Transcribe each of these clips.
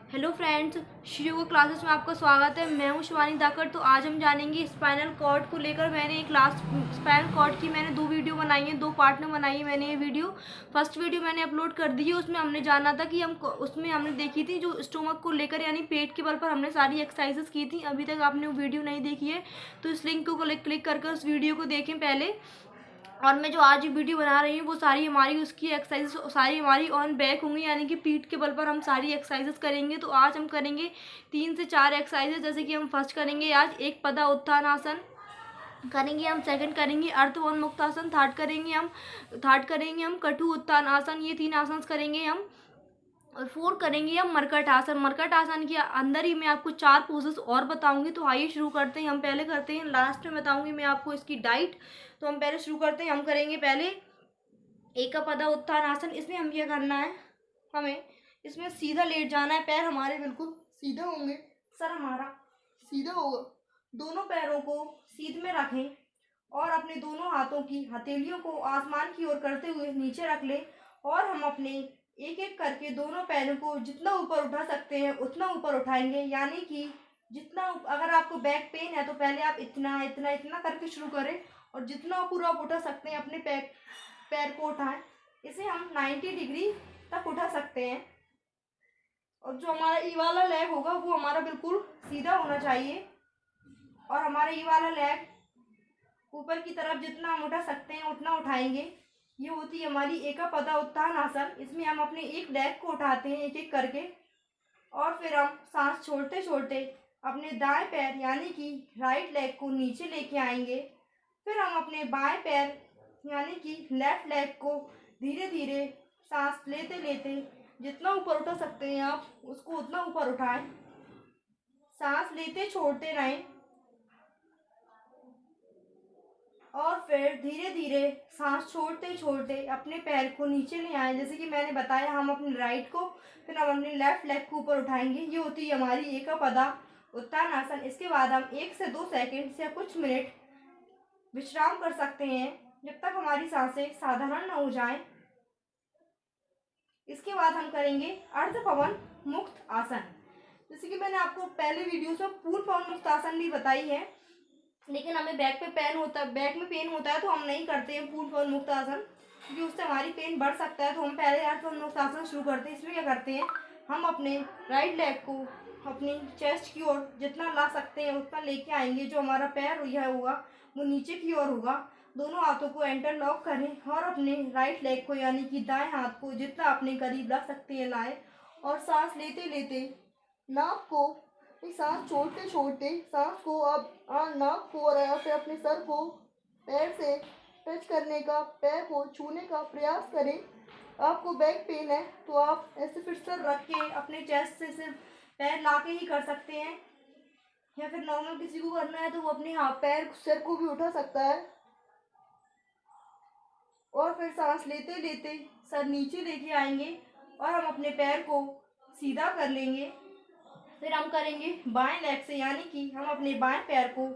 Hello friends, Shri योग classes में आपका स्वागत है। मैं हूं शिवानी धाकर। तो आज हम जानेंगे स्पाइनल कॉर्ड को लेकर। मैंने एक क्लास स्पाइनल कॉर्ड की मैंने 2 वीडियो बनाई हैं, 2 पार्ट में बनाई है मैंने ये वीडियो। फर्स्ट वीडियो मैंने अपलोड कर दी है। उसमें हमने जाना था कि उसमें हमने देखी थी जो स्टोमक को लेकर, यानी पेट के बल पर हमने सारी एक्सरसाइजेस की थी। अभी तक आपने वो वीडियो नहीं देखी है तो इस लिंक को क्लिक करके उस वीडियो को देखें पहले। और मैं जो आज वीडियो बना रही हूँ वो सारी हमारी उसकी एक्सरसाइजेस सारी हमारी ऑन बैक होंगी, यानी कि पीठ के बल पर हम सारी एक्सरसाइजेस करेंगे। तो आज हम करेंगे 3 से 4 एक्सरसाइजेस। जैसे कि हम फर्स्ट करेंगे आज एक पदा उत्थान आसन करेंगे, हम सेकंड करेंगे अर्धवन मुक्तासन, थर्ड करेंगे हम कटु उत्थान आसन। ये 3 आसन करेंगे हम। और 4 करेंगे हम मरकट आसन। मरकट आसन के अंदर ही मैं आपको 4 पोजेस और बताऊंगी। तो आइए शुरू करते हैं। हम पहले करते हैं, लास्ट में बताऊंगी मैं आपको इसकी डाइट। तो हम पहले शुरू करते हैं। हम करेंगे पहले एकपदा उत्थान आसन। इसमें हम क्या करना है, हमें इसमें सीधा लेट जाना है। पैर हमारे बिल्कुल सीधे होंगे, सर हमारा सीधा होगा। दोनों पैरों को सीध में रखें और अपने दोनों हाथों की हथेलियों को आसमान की ओर करते हुए नीचे रख लें। और हम अपने एक एक करके दोनों पैरों को जितना ऊपर उठा सकते हैं उतना ऊपर उठाएंगे। यानी कि जितना अगर आपको बैक पेन है तो पहले आप इतना इतना इतना करके शुरू करें, और जितना पूरा आप उठा सकते हैं अपने पैर को उठाएं। इसे हम 90 डिग्री तक उठा सकते हैं। और जो हमारा ई वाला लेग होगा वो हमारा बिल्कुल सीधा होना चाहिए, और हमारा ई वाला लेग ऊपर की तरफ जितना हम उठा सकते हैं उतना उठाएंगे। ये होती है हमारी एकपदा उत्थान आसन। इसमें हम अपने एक लेग को उठाते हैं एक एक करके, और फिर हम सांस छोड़ते छोड़ते अपने दाएं पैर यानी कि राइट लेग को नीचे लेके आएंगे। फिर हम अपने बाएं पैर यानी कि लेफ्ट लेग को धीरे धीरे सांस लेते लेते जितना ऊपर उठा सकते हैं आप उसको उतना ऊपर उठाएं। सांस लेते छोड़ते रहें, और फिर धीरे धीरे सांस छोड़ते छोड़ते अपने पैर को नीचे ले आए। जैसे कि मैंने बताया, हम अपने राइट को फिर हम अपने लेफ्ट लेग को ऊपर उठाएंगे। ये होती है हमारी एकपदा उत्थान आसन। इसके बाद हम 1 से 2 सेकंड या कुछ मिनट विश्राम कर सकते हैं जब तक हमारी सांसें साधारण न हो जाएं। इसके बाद हम करेंगे अर्ध पवन मुक्त आसन। जैसे कि मैंने आपको पहले वीडियोस में पूर्ण पवन मुक्त आसन भी बताई है, लेकिन हमें बैक में पेन होता है तो हम नहीं करते हैं पूर्ण पवन मुक्त आसन, क्योंकि उससे हमारी पेन बढ़ सकता है। तो हम पहले अर्ध पवन मुक्त आसन शुरू करते हैं। इसमें क्या करते हैं, हम अपने राइट लेग को अपनी चेस्ट की ओर जितना ला सकते हैं उतना लेके आएंगे। जो हमारा पैर यह होगा वो नीचे की ओर होगा। दोनों हाथों को इंटरलॉक करें और अपने राइट लेग को यानी कि दाएं हाथ को जितना अपने करीब ला सकते हैं लाएं, और सांस लेते लेते नाक को सांस छोड़ते छोड़ते सांस को आप नाक को और या फिर अपने सर को पैर से टच करने का, पैर को छूने का प्रयास करें। आपको बैक पेन है तो आप ऐसे फिर सर रख के अपने चेस्ट से सिर्फ पैर ला के ही कर सकते हैं, या फिर नॉर्मल किसी को करना है तो वो अपने हाथ पैर सिर को भी उठा सकता है। और फिर सांस लेते लेते सर नीचे लेके आएंगे और हम अपने पैर को सीधा कर लेंगे। फिर हम करेंगे बाएं लेग से, यानी कि हम अपने बाएं पैर को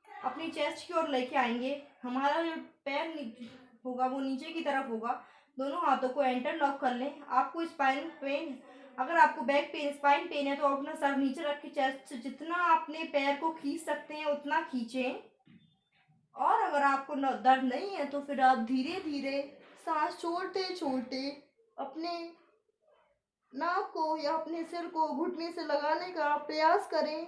अपनी चेस्ट की ओर लेके आएंगे। हमारा जो पैर होगा वो नीचे की तरफ होगा। दोनों हाथों को इंटरलॉक कर लें। आपको स्पाइन पेन, अगर आपको बैक पेन स्पाइन पेन है तो अपना सर नीचे रख के चेस्ट से जितना अपने पैर को खींच सकते हैं उतना खींचें। और अगर आपको दर्द नहीं है तो फिर आप धीरे धीरे सांस छोड़ते छोड़ते अपने नाक को या अपने सिर को घुटने से लगाने का प्रयास करें।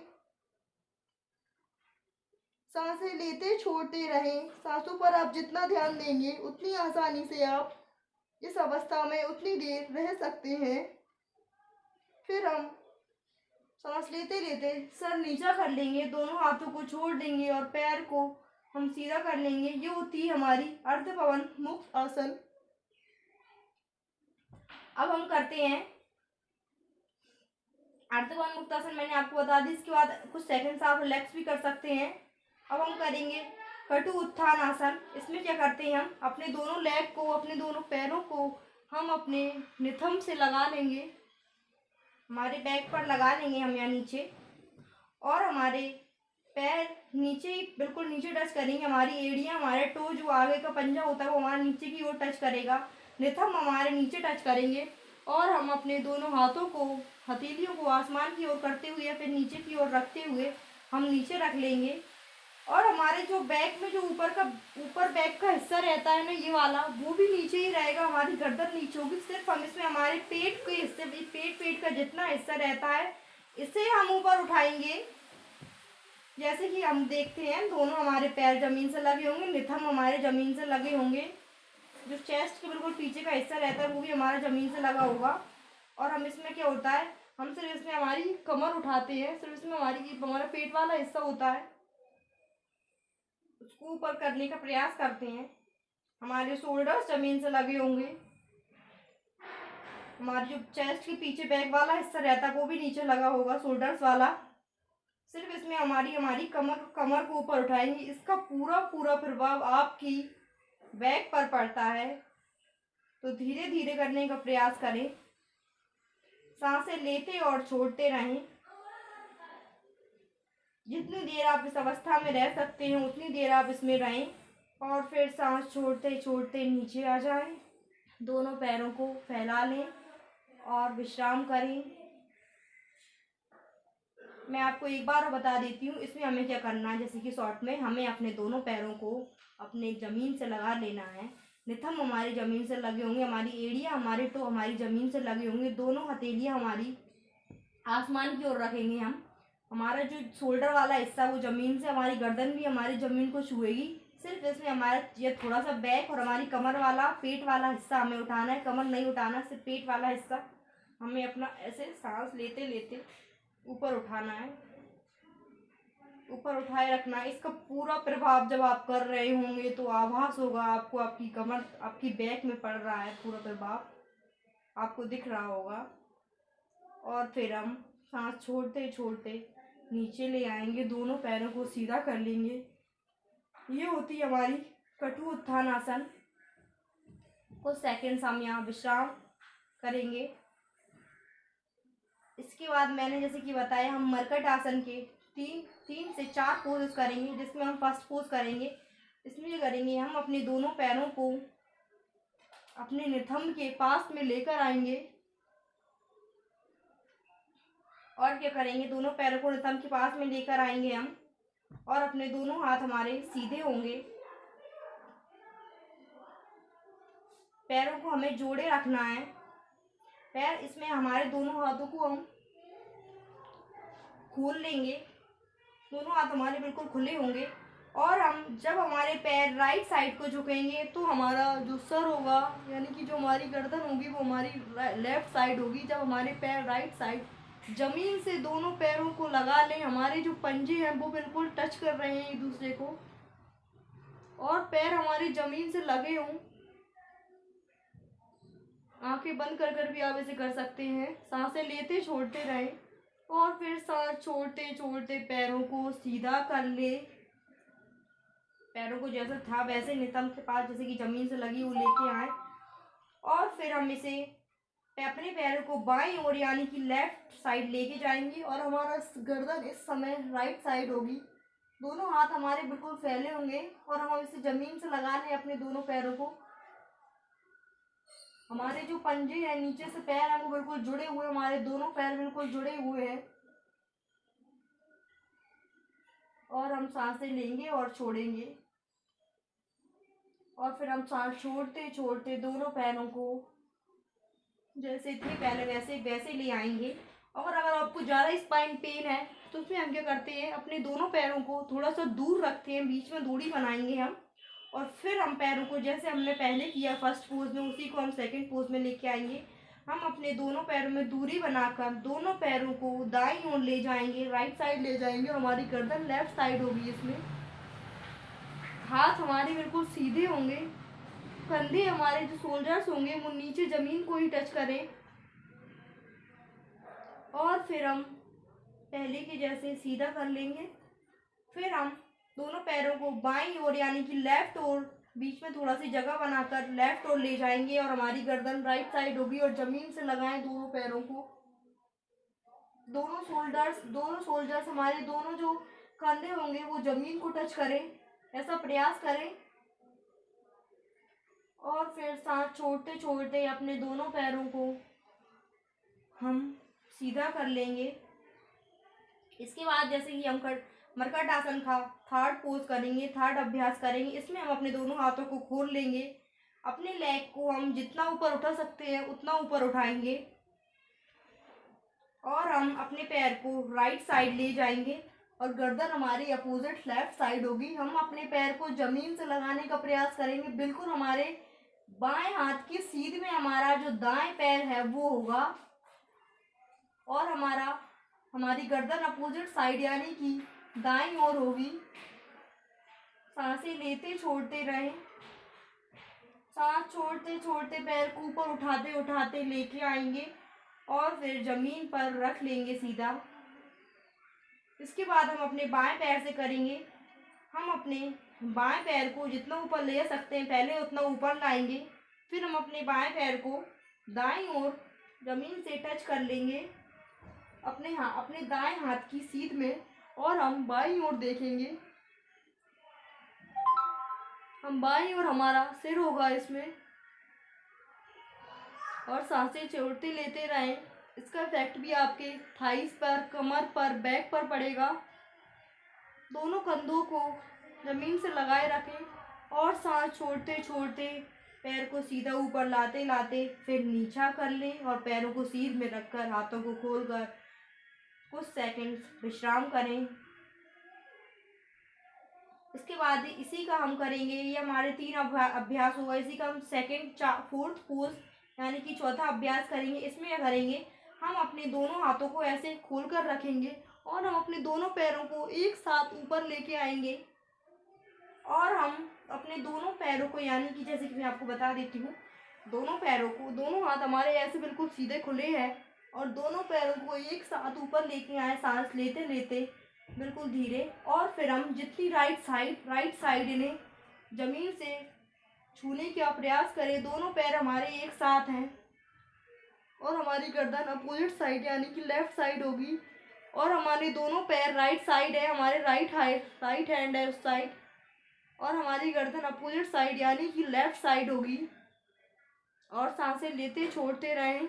सांसें लेते छोड़ते रहें। सांसों पर आप जितना ध्यान देंगे उतनी आसानी से आप इस अवस्था में उतनी देर रह सकते हैं। फिर हम सांस लेते लेते सर नीचा कर लेंगे, दोनों हाथों को छोड़ देंगे और पैर को हम सीधा कर लेंगे। ये होती है हमारी अर्ध पवन मुक्त आसन। अब हम करते हैं अर्ध पवन मुक्त आसन। मैंने आपको बता दी। इसके बाद कुछ सेकंड्स आप रिलैक्स भी कर सकते हैं। अब हम करेंगे कटु उत्थान आसन। इसमें क्या करते हैं, हम अपने दोनों लेग को, अपने दोनों पैरों को हम अपने निथम से लगा लेंगे, हमारे बैक पर लगा लेंगे हम यहाँ नीचे, और हमारे पैर नीचे ही बिल्कुल नीचे टच करेंगे। हमारी एड़ियाँ, हमारे टो जो आगे का पंजा होता है वो हमारे नीचे की ओर टच करेगा। निथम हमारे नीचे टच करेंगे, और हम अपने दोनों हाथों को हथेलियों को आसमान की ओर करते हुए या फिर नीचे की ओर रखते हुए हम नीचे रख लेंगे। और हमारे जो बैक में जो ऊपर बैक का हिस्सा रहता है ना, ये वाला, वो भी नीचे ही रहेगा, हमारी गर्दन नीचे होगी। सिर्फ हम इसमें हमारे पेट के हिस्से, पेट का जितना हिस्सा रहता है इसे हम ऊपर उठाएंगे। जैसे कि हम देखते हैं दोनों हमारे पैर जमीन से लगे होंगे, निथम हमारे जमीन से लगे होंगे, जो चेस्ट के बिल्कुल पीछे का हिस्सा रहता है वो भी हमारा जमीन से लगा होगा। और हम इसमें क्या होता है, हम सिर्फ इसमें हमारी कमर उठाते हैं, सिर्फ इसमें हमारा पेट वाला हिस्सा होता है उसको ऊपर करने का प्रयास करते हैं। हमारे शोल्डर्स जमीन से लगे होंगे, हमारी जो चेस्ट के पीछे बैक वाला हिस्सा रहता है वो भी नीचे लगा होगा, शोल्डर्स वाला। सिर्फ इसमें हमारी कमर को ऊपर उठाएंगे। इसका पूरा प्रभाव आपकी बैक पर पड़ता है, तो धीरे धीरे करने का प्रयास करें। सांसें लेते और छोड़ते रहें। जितनी देर आप इस अवस्था में रह सकते हैं उतनी देर आप इसमें रहें, और फिर सांस छोड़ते छोड़ते नीचे आ जाएं। दोनों पैरों को फैला लें और विश्राम करें। मैं आपको एक बार और बता देती हूँ इसमें हमें क्या करना है। जैसे कि शॉर्ट में हमें अपने दोनों पैरों को अपने ज़मीन से लगा लेना है। निथम हमारी ज़मीन से लगे होंगे, हमारी एड़ियाँ हमारे तो हमारी ज़मीन से लगे होंगे, दोनों हथेलियाँ हमारी आसमान की ओर रखेंगे हम। हमारा जो शोल्डर वाला हिस्सा वो ज़मीन से, हमारी गर्दन भी हमारी ज़मीन को छुएगी। सिर्फ इसमें हमारा ये थोड़ा सा बैक और हमारी कमर वाला, पेट वाला हिस्सा हमें उठाना है, कमर नहीं उठाना, सिर्फ पेट वाला हिस्सा हमें अपना ऐसे सांस लेते लेते ऊपर उठाना है, ऊपर उठाए रखना है। इसका पूरा प्रभाव जब आप कर रहे होंगे तो आभास होगा आपको, आपकी कमर, आपकी बैक में पड़ रहा है, पूरा प्रभाव आपको दिख रहा होगा। और फिर हम सांस छोड़ते छोड़ते नीचे ले आएंगे, दोनों पैरों को सीधा कर लेंगे। ये होती है हमारी कटु उत्थान आसन। कुछ सेकंड्स हम यहाँ विश्राम करेंगे। इसके बाद मैंने जैसे कि बताया, हम मरकट आसन के 3 से 4 पोजेस करेंगे, जिसमें हम फर्स्ट पोज करेंगे। इसमें ये करेंगे, हम अपने दोनों पैरों को अपने निथम के पास में लेकर आएंगे। और क्या करेंगे, दोनों पैरों को निथम के पास में लेकर आएंगे हम, और अपने दोनों हाथ हमारे सीधे होंगे। पैरों को हमें जोड़े रखना है। पैर, इसमें हमारे दोनों हाथों को हम खोल लेंगे, दोनों हाथ हमारे बिल्कुल खुले होंगे। और हम जब हमारे पैर राइट साइड को झुकेंगे तो हमारा जो सर होगा, यानी कि जो हमारी गर्दन होगी वो हमारी लेफ्ट साइड होगी। जब हमारे पैर राइट साइड जमीन से दोनों पैरों को लगा लें, हमारे जो पंजे हैं वो बिल्कुल टच कर रहे हैं एक दूसरे को, और पैर हमारी जमीन से लगे हों। आंखें बंद कर कर भी आप ऐसे कर सकते हैं। सांसें लेते छोड़ते रहें, और फिर सांस छोड़ते छोड़ते पैरों को सीधा कर ले। पैरों को जैसा था वैसे नितंब के पास, जैसे कि जमीन से लगी वो लेके आए। और फिर हम इसे अपने पैरों को बाईं ओर यानी कि लेफ्ट साइड लेके जाएंगे, और हमारा गर्दन इस समय राइट साइड होगी। दोनों हाथ हमारे बिल्कुल फैले होंगे, और हम इसे जमीन से लगा लें अपने दोनों पैरों को। हमारे जो पंजे हैं, नीचे से पैर हैं, वो बिल्कुल जुड़े हुए, हमारे दोनों पैर बिल्कुल जुड़े हुए हैं। और हम सांसें लेंगे और छोड़ेंगे, और फिर हम सांस छोड़ते छोड़ते दोनों पैरों को जैसे थे पहले वैसे ले आएंगे। और अगर आपको ज़्यादा स्पाइन पेन है तो उसमें हम क्या करते हैं, अपने दोनों पैरों को थोड़ा सा दूर रखते हैं, बीच में दूरी बनाएंगे हम। और फिर हम पैरों को जैसे हमने पहले किया फर्स्ट पोज में, उसी को हम सेकंड पोज में लेके आएंगे। हम अपने दोनों पैरों में दूरी बनाकर दोनों पैरों को दाईं ओर ले जाएंगे, राइट साइड ले जाएंगे, और हमारी गर्दन लेफ्ट साइड होगी। इसमें हाथ हमारे बिल्कुल सीधे होंगे, कंधे हमारे जो शोल्डर्स होंगे वो नीचे ज़मीन को ही टच करें। और फिर हम पहले के जैसे सीधा कर लेंगे। फिर हम दोनों पैरों को बाईं ओर यानी कि लेफ्ट ओर, बीच में थोड़ा सी जगह बनाकर लेफ्ट ओर ले जाएंगे, और हमारी गर्दन राइट साइड होगी, और ज़मीन से लगाएं दोनों पैरों को। दोनों शोल्डर्स हमारे दोनों जो कंधे होंगे वो ज़मीन को टच करें, ऐसा प्रयास करें। और फिर सांस छोड़ते छोड़ते अपने दोनों पैरों को हम सीधा कर लेंगे। इसके बाद जैसे कि हम मरकट आसन का थर्ड पोज करेंगे, थर्ड अभ्यास करेंगे। इसमें हम अपने दोनों हाथों को खोल लेंगे, अपने लेग को हम जितना ऊपर उठा सकते हैं उतना ऊपर उठाएंगे और हम अपने पैर को राइट साइड ले जाएंगे और गर्दन हमारी अपोजिट लेफ्ट साइड होगी। हम अपने पैर को जमीन से लगाने का प्रयास करेंगे, बिल्कुल हमारे बाएं हाथ की सीध में हमारा जो दाएं पैर है वो होगा और हमारी गर्दन अपोजिट साइड यानी कि दाईं ओर होगी। सांसें लेते छोड़ते रहें, सांस छोड़ते छोड़ते पैर को ऊपर उठाते उठाते लेके आएंगे और फिर जमीन पर रख लेंगे सीधा। इसके बाद हम अपने बाएं पैर से करेंगे। हम अपने बाएं पैर को जितना ऊपर ले सकते हैं पहले उतना ऊपर लाएंगे, फिर हम अपने बाएं पैर को दाईं ओर जमीन से टच कर लेंगे अपने दाएं हाथ की सीध में और हम बाईं ओर देखेंगे। हम बाईं ओर हमारा सिर होगा इसमें और सांसें छोड़ते लेते रहें। इसका इफेक्ट भी आपके थाइस पर, कमर पर, बैक पर पड़ेगा। दोनों कंधों को जमीन से लगाए रखें और सांस छोड़ते छोड़ते पैर को सीधा ऊपर लाते लाते फिर नीचा कर लें और पैरों को सीध में रखकर हाथों को खोलकर कुछ सेकंड्स विश्राम करें। इसके बाद इसी का हम करेंगे, ये हमारे 3 अभ्यास होगा। इसी का हम सेकंड फोर्थ पोज यानी कि चौथा अभ्यास करेंगे। इसमें क्या करेंगे, हम अपने दोनों हाथों को ऐसे खोल कर रखेंगे और हम अपने दोनों पैरों को एक साथ ऊपर लेके आएंगे और हम अपने दोनों पैरों को यानी कि जैसे कि मैं आपको बता देती हूँ, दोनों पैरों को, दोनों हाथ हमारे ऐसे बिल्कुल सीधे खुले हैं और दोनों पैरों को एक साथ ऊपर लेके आए सांस लेते लेते बिल्कुल धीरे। और फिर हम जितनी राइट साइड इन्हें जमीन से छूने का प्रयास करें। दोनों पैर हमारे एक साथ हैं और हमारी गर्दन अपोजिट साइड यानी कि लेफ्ट साइड होगी और हमारे दोनों पैर राइट साइड है, हमारे राइट हैंड है उस साइड और हमारी गर्दन अपोजिट साइड यानी कि लेफ्ट साइड होगी। और सांसें लेते छोड़ते रहें।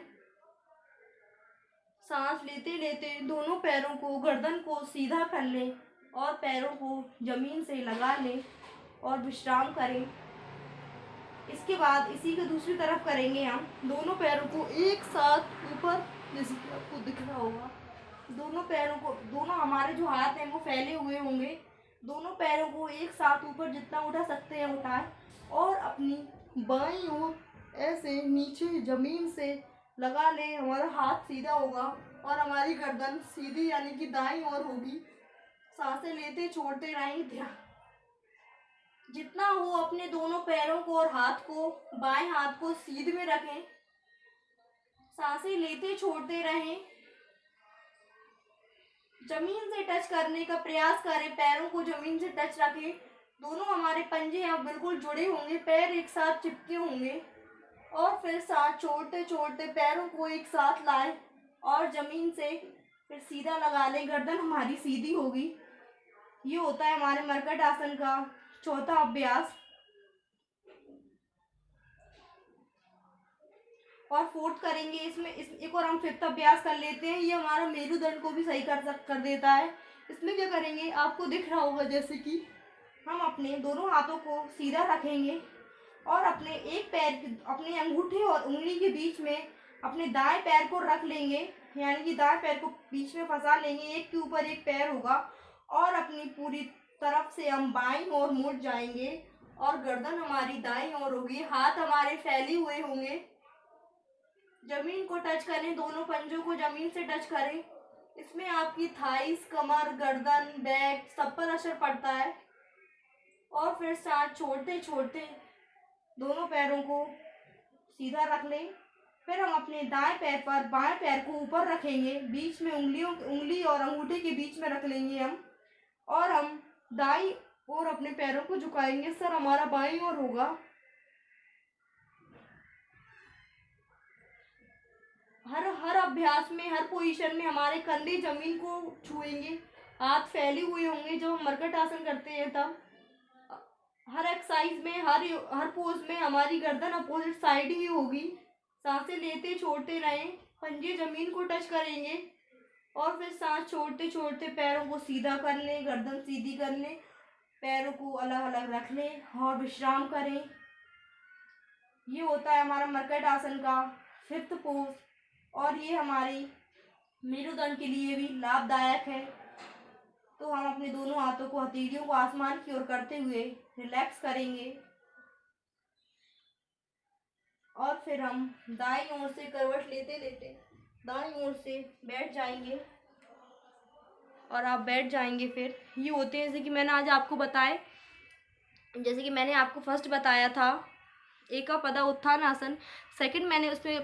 सांस लेते लेते दोनों पैरों को, गर्दन को सीधा कर लें और पैरों को जमीन से लगा लें और विश्राम करें। इसके बाद इसी के दूसरी तरफ करेंगे। हम दोनों पैरों को एक साथ ऊपर, जैसे कि आपको दिख रहा होगा, दोनों पैरों को, दोनों हमारे जो हाथ हैं वो फैले हुए होंगे। दोनों पैरों को एक साथ ऊपर जितना उठा सकते हैं उठाएं और अपनी बाईं ओर ऐसे नीचे जमीन से लगा ले। हमारा हाथ सीधा होगा और हमारी गर्दन सीधी यानी कि दाईं ओर होगी। सांसें लेते छोड़ते रहें। ध्यान जितना हो अपने दोनों पैरों को और हाथ को, बाएं हाथ को सीध में रखें। सांसें लेते छोड़ते रहें। जमीन से टच करने का प्रयास करें, पैरों को जमीन से टच रखें। दोनों हमारे पंजे अब बिल्कुल जुड़े होंगे, पैर एक साथ चिपके होंगे और फिर सांस छोड़ते छोड़ते पैरों को एक साथ लाएं और जमीन से फिर सीधा लगा लें। गर्दन हमारी सीधी होगी। ये होता है हमारे मरकट आसन का चौथा अभ्यास। और फोर्थ करेंगे इसमें एक और हम फिफ्थ अभ्यास कर लेते हैं। ये हमारा मेरुदंड को भी सही कर देता है। इसमें क्या करेंगे, आपको दिख रहा होगा जैसे कि हम अपने दोनों हाथों को सीधा रखेंगे और अपने एक पैर, अपने अंगूठे और उंगली के बीच में अपने दाएं पैर को रख लेंगे यानी कि दाएं पैर को बीच में फंसा लेंगे। एक के ऊपर एक पैर होगा और अपनी पूरी तरफ से हम बाईं ओर मुड़ जाएंगे और गर्दन हमारी दाईं ओर होगी। हाथ हमारे फैले हुए होंगे। जमीन को टच करें, दोनों पंजों को जमीन से टच करें। इसमें आपकी थाइस, कमर, गर्दन, बैक सब पर असर पड़ता है। और फिर सांस छोड़ते छोड़ते दोनों पैरों को सीधा रख लें। फिर हम अपने दाएं पैर पर बाएं पैर को ऊपर रखेंगे, बीच में उंगली और अंगूठे के बीच में रख लेंगे हम और हम दाईं ओर अपने पैरों को झुकाएंगे। सर हमारा बाईं ओर होगा। हर अभ्यास में, हर पोजीशन में हमारे कंधे जमीन को छुएंगे, हाथ फैले हुए होंगे। जब हम मरकट आसन करते हैं तब हर एक्सरसाइज में, हर पोज में हमारी गर्दन अपोजिट साइड ही होगी। सांसें लेते छोड़ते रहें। पंजे ज़मीन को टच करेंगे और फिर सांस छोड़ते छोड़ते पैरों को सीधा कर लें, गर्दन सीधी कर लें, पैरों को अलग अलग रख लें और विश्राम करें। ये होता है हमारा मर्कट आसन का 5th पोज और ये हमारी मेरुदंड के लिए भी लाभदायक है। तो हम अपने दोनों हाथों को हथेलियों को आसमान की ओर करते हुए रिलैक्स करेंगे और फिर हम दाईं ओर से करवट लेते लेते दाईं ओर से बैठ जाएंगे और आप बैठ जाएंगे। फिर ये होते हैं जैसे कि मैंने आज आपको बताए, जैसे कि मैंने आपको फर्स्ट बताया था एकापदा उत्थान आसन, सेकंड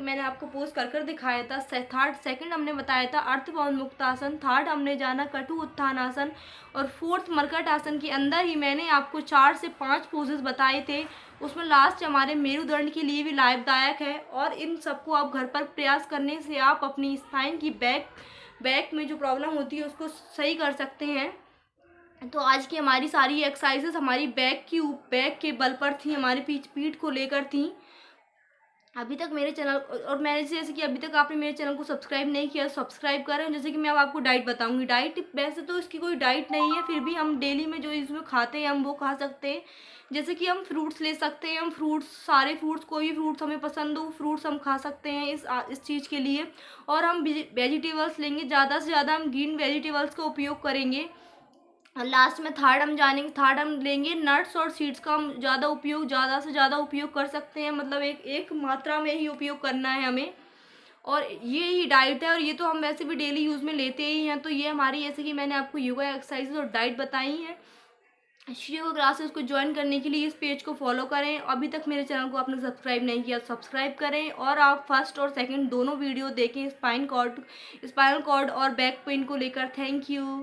मैंने आपको पोज कर कर दिखाया था, सेकंड हमने बताया था अर्थबाउंड मुक्तासन, थर्ड हमने जाना कटु उत्थान आसन और फोर्थ मरकट आसन के अंदर ही मैंने आपको 4 से 5 पोजेस बताए थे। उसमें लास्ट हमारे मेरुदंड के लिए भी लाभदायक है और इन सबको आप घर पर प्रयास करने से आप अपनी स्पाइन की बैक में जो प्रॉब्लम होती है उसको सही कर सकते हैं। तो आज की हमारी सारी एक्सरसाइजेस हमारी बैक के बल पर थी, हमारी पीठ को लेकर थी। अभी तक मेरे चैनल और मैंने जैसे कि अभी तक आपने मेरे चैनल को सब्सक्राइब नहीं किया, सब्सक्राइब करें। जैसे कि मैं अब आपको डाइट बताऊंगी। डाइट वैसे तो इसकी कोई डाइट नहीं है, फिर भी हम डेली में जो इसमें खाते हैं हम वो खा सकते हैं। जैसे कि हम फ्रूट्स ले सकते हैं, हम फ्रूट्स सारे फ्रूट्स, कोई भी फ्रूट्स हमें पसंद हो फ्रूट्स हम खा सकते हैं इस चीज़ के लिए। और हम वेजिटेबल्स लेंगे, ज़्यादा से ज़्यादा हम ग्रीन वेजिटेबल्स का उपयोग करेंगे। लास्ट में थर्ड हम लेंगे नट्स और सीड्स का हम ज़्यादा से ज़्यादा उपयोग कर सकते हैं, मतलब एक मात्रा में ही उपयोग करना है हमें। और ये ही डाइट है और ये तो हम वैसे भी डेली यूज़ में लेते ही हैं। तो ये हमारी, जैसे कि मैंने आपको योगा एक्सरसाइजेज और डाइट बताई हैं। योगा क्लासेस को ज्वाइन करने के लिए इस पेज को फॉलो करें। अभी तक मेरे चैनल को आपने सब्सक्राइब नहीं किया, सब्सक्राइब करें और आप फर्स्ट और सेकंड दोनों वीडियो देखें स्पाइनल कॉर्ड और बैक पेन को लेकर। Thank you.